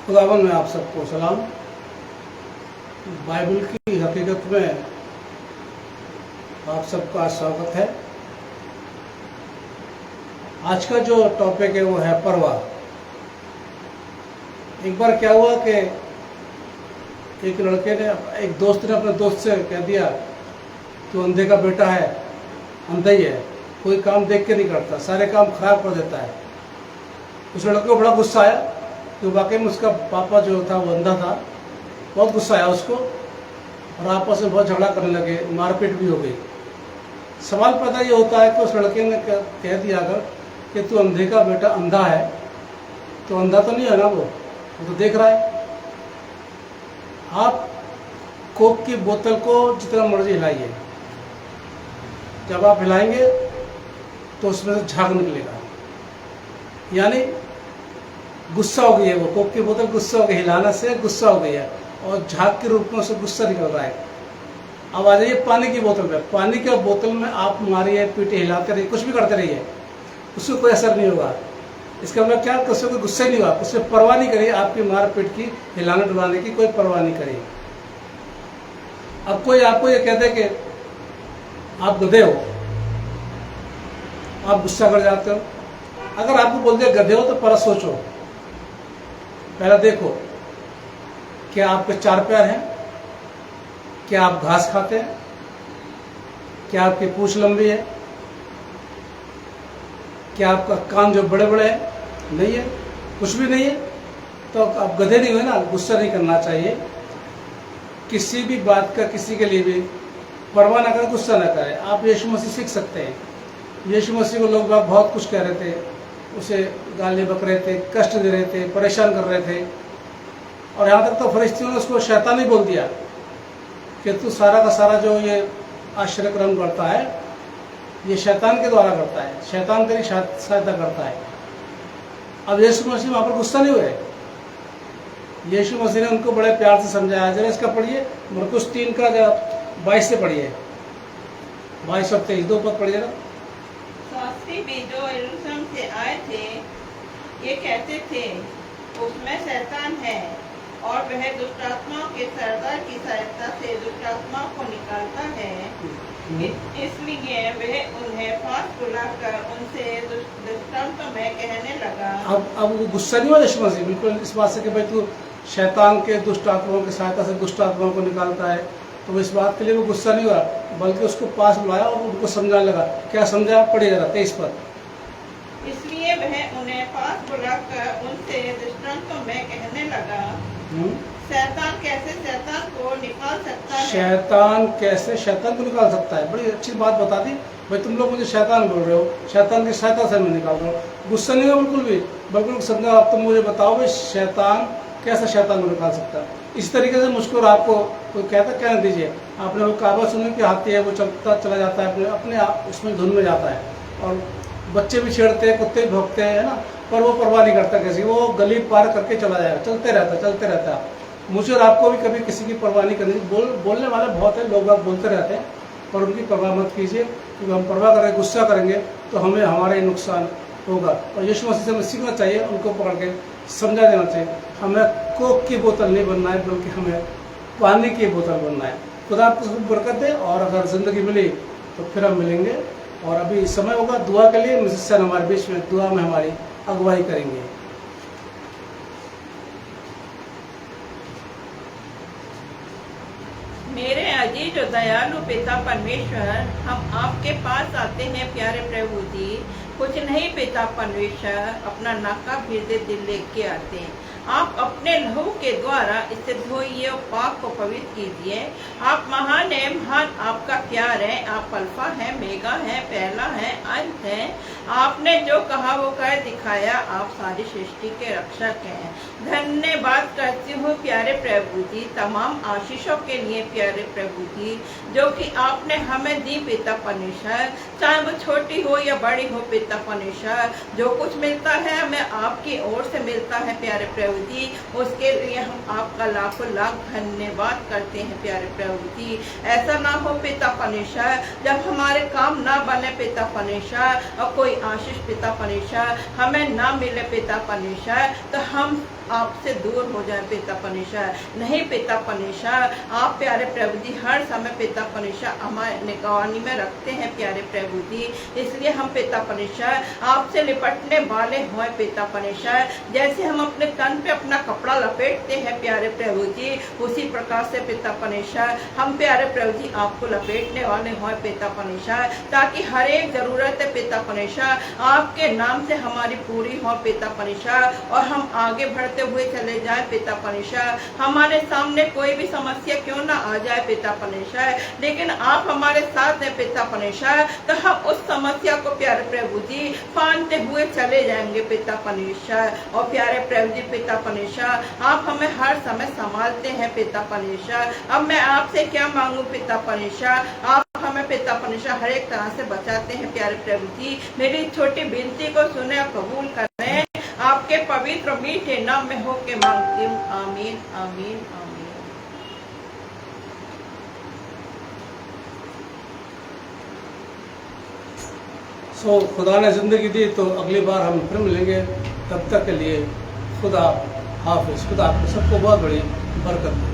खुदावन में आप सबको सलाम। बाइबल की हकीकत में आप सबका स्वागत है। आज का जो टॉपिक है वो है परवाह। एक बार क्या हुआ कि एक लड़के ने, एक दोस्त ने अपने दोस्त से कह दिया कि अंधे का बेटा है, अंधा ही है, कोई काम देख के नहीं करता, सारे काम खराब कर देता है। उस लड़के को बड़ा गुस्सा आया कि वाकई में उसका पापा जो था वो अंधा था। बहुत गुस्सा आया उसको और आपस में बहुत झगड़ा करने लगे, मारपीट भी हो गई। सवाल पैदा ये होता है कि उस लड़के ने कह दिया अगर कि तू अंधे का बेटा अंधा है, तो अंधा तो नहीं है ना, वो तो देख रहा है। आप कोक की बोतल को जितना मर्जी हिलाइए, जब आप हिलाएंगे तो उसमें से झाग निकलेगा, यानी गुस्सा हो गई है वो कोक की बोतल, गुस्सा हो गई, हिलाने से गुस्सा हो गई है और झाग के रूप में उसे गुस्सा निकल रहा है। अब आ जाइए पानी की बोतल पे। पानी के बोतल में आप मारिए, पीटे, हिलाते रहिए, कुछ भी करते रहिए, उसको कोई असर नहीं होगा। इसका मतलब क्या, उससे कोई गुस्सा नहीं होगा, उससे परवाह नहीं करिए, आपकी मार पीट की, हिलाने डुलाने की कोई परवाह नहीं करिए। अब कोई आपको ये कहते कि आप गधे हो, आप गुस्सा कर जाते हो। अगर आपको बोल दिया गधे हो तो पहले सोचो, पहले देखो क्या आपके चार पैर हैं, क्या आप घास खाते हैं, क्या आपकी पूंछ लंबी है, क्या आपका कान जो बड़े बड़े हैं, नहीं है, कुछ भी नहीं है, तो आप गधे नहीं हुए ना। गुस्सा नहीं करना चाहिए किसी भी बात का, किसी के लिए भी परवाह ना करें, गुस्सा ना करें। आप यीशु मसीह सीख सकते हैं। यीशु मसीह को लोग बहुत कुछ कह रहे थे, उसे गाली बक रहे थे, कष्ट दे रहे थे, परेशान कर रहे थे, और यहाँ तक तो फरिश्तियों ने उसको शैतान ही बोल दिया कि तू सारा का सारा जो ये आश्चर्य क्रम करता है, ये शैतान के द्वारा करता है, शैतान तेरी सहायता करता है। अब यीशु मसीह वहाँ पर गुस्सा नहीं हुए। यीशु मसीह ने उनको बड़े प्यार से समझाया। जरा इसका पढ़िए, मरकुस 3 का 22 से पढ़िए, 22 और 23, 2 पद पढ़िए ना। शास्त्री भी जो यरूशलेम से आए थे, ये कहते थे उसमें शैतान है, और वह दुष्टात्माओं के सरदार की सहायता से दुष्टात्माओं को निकालता है। इसलिए वह उन्हें पास बुलाकर उनसे दृष्टांत में कहने लगा। अब वो गुस्सा नहीं हुआ यीशु मसीह बिल्कुल इस बात से कि भाई तू शैतान के दुष्ट आत्माओं की सहायता से दुष्ट आत्माओं को निकालता है, तो इस बात के लिए वो गुस्सा नहीं हुआ, बल्कि उसको पास बुलाया और उनको समझाने लगा। क्या समझा, पढ़िए जरा 23 पर। इसलिए वह उन्हें पास बुलाकर उनसे दृष्टांत में कहने लगा, शैतान कैसे शैतान को निकाल सकता है। शैतान कैसे शैतान को निकाल सकता है, बड़ी अच्छी बात बता दी भाई। तुम लोग मुझे शैतान बोल रहे हो, शैतान की सहायता से मैं निकाल रहा हूँ। गुस्सा नहीं हो बिल्कुल भी, बिल्कुल समझा। अब तुम मुझे बताओ भाई, शैतान कैसे शैतान को निकाल सकता है। इस तरीके से मुझको और आपको कोई कहता कहने दीजिए। आपने वो कहावत सुनी कि हाथी है वो चलता चला जाता है, अपने उसमें धुन में जाता है, और बच्चे भी छेड़ते हैं, कुत्ते भी भौंकते हैं, है ना, पर वो परवाह नहीं करता किसी, वो गली पार करके चला जाएगा, चलते रहता है। मुझे और आपको भी कभी किसी की परवाह नहीं करनी। बोलने वाले बहुत हैं, लोग बोलते रहते हैं, पर उनकी परवाह मत कीजिए, क्योंकि हम परवाह करेंगे, गुस्सा करेंगे तो हमें हमारा ही नुकसान होगा। और यीशु मसीह से हमें सीखना चाहिए, उनको पकड़ के समझा देना चाहिए। हमें कोक की बोतल नहीं बनना है, बल्कि हमें पानी की बोतल बनना है। खुदा आपको बरकत दे, और अगर ज़िंदगी मिली तो फिर हम मिलेंगे। और अभी समय होगा दुआ के लिए, मिसिस हमारे बीच में दुआ में हमारी अगुवाई करेंगे। मेरे अजीज और दयालु पिता परमेश्वर, हम आपके पास आते हैं प्यारे प्रभु जी। कुछ नहीं पिता परमेश्वर, अपना नाका फिरते दिल लेके आते हैं। आप अपने लहू के द्वारा इसे धोइए और पाक को पवित्र कीजिए। आप महान है, महान आपका प्यार है। आप अल्फा है, मेगा है, पहला है, अंत है। आपने जो कहा वो कर दिखाया। आप सारी सृष्टि के रक्षक हैं। धन्यवाद करती हूँ प्यारे प्रभु जी, तमाम आशीषों के लिए प्यारे प्रभु जी, जो कि आपने हमें दी पिता परमेश्वर। चाहे वो छोटी हो या बड़ी हो पिता परमेश्वर, जो कुछ मिलता है हमें आपकी ओर से मिलता है प्यारे प्रभु जी। उसके लिए हम आपका लाखों लाख धन्यवाद करते हैं प्यारे प्रभु जी। ऐसा ना हो पिता परमेश्वर, जब हमारे काम ना बने पिता परमेश्वर, और कोई आशीष पिता परमेश्वर हमें ना मिले पिता परमेश्वर, तो हम आपसे दूर हो जाए पिता परमेश्वर। नहीं पिता परमेश्वर, आप प्यारे प्रभु जी हर समय पिता परमेश्वर हमारे निगरानी में रखते हैं प्यारे प्रभु जी। इसलिए हम पिता परमेश्वर आपसे लिपटने वाले हों पिता परमेश्वर। जैसे हम अपने तन पे अपना कपड़ा लपेटते हैं प्यारे प्रभु जी, उसी प्रकार से पिता परमेश्वर हम प्यारे प्रभु जी आपको लपेटने वाले हों पिता परमेश्वर, ताकि हर एक जरूरत है पिता परमेश्वर आपके नाम से हमारी पूरी हो पिता परमेश्वर, और हम आगे बढ़ते हुए चले जाए पिता परमेश्वर। हमारे सामने कोई भी समस्या क्यों ना आ जाए पिता परमेश्वर, लेकिन आप हमारे साथ हैं पिता परमेश्वर, तो हम उस समस्या को प्यारे प्रभु जी फानते हुए चले जाएंगे पिता परमेश्वर। और प्यारे प्रभु जी पिता परमेश्वर आप हमें हर समय संभालते हैं पिता परमेश्वर। अब मैं आपसे क्या मांगू पिता परमेश्वर, आप हमें पिता परमेश्वर हर एक तरह से बचाते हैं प्यारे प्रभु जी। मेरी छोटी विनती को सुने और कबूल करें, आपके पवित्र मीठे नाम में होके मांगती हूँ, आमीन आमीन आमीन। सो खुदा ने ज़िंदगी दी तो अगली बार हम फिर मिलेंगे। तब तक के लिए खुदा हाफिज़। खुदा आपको सबको बहुत बड़ी बरकत दे।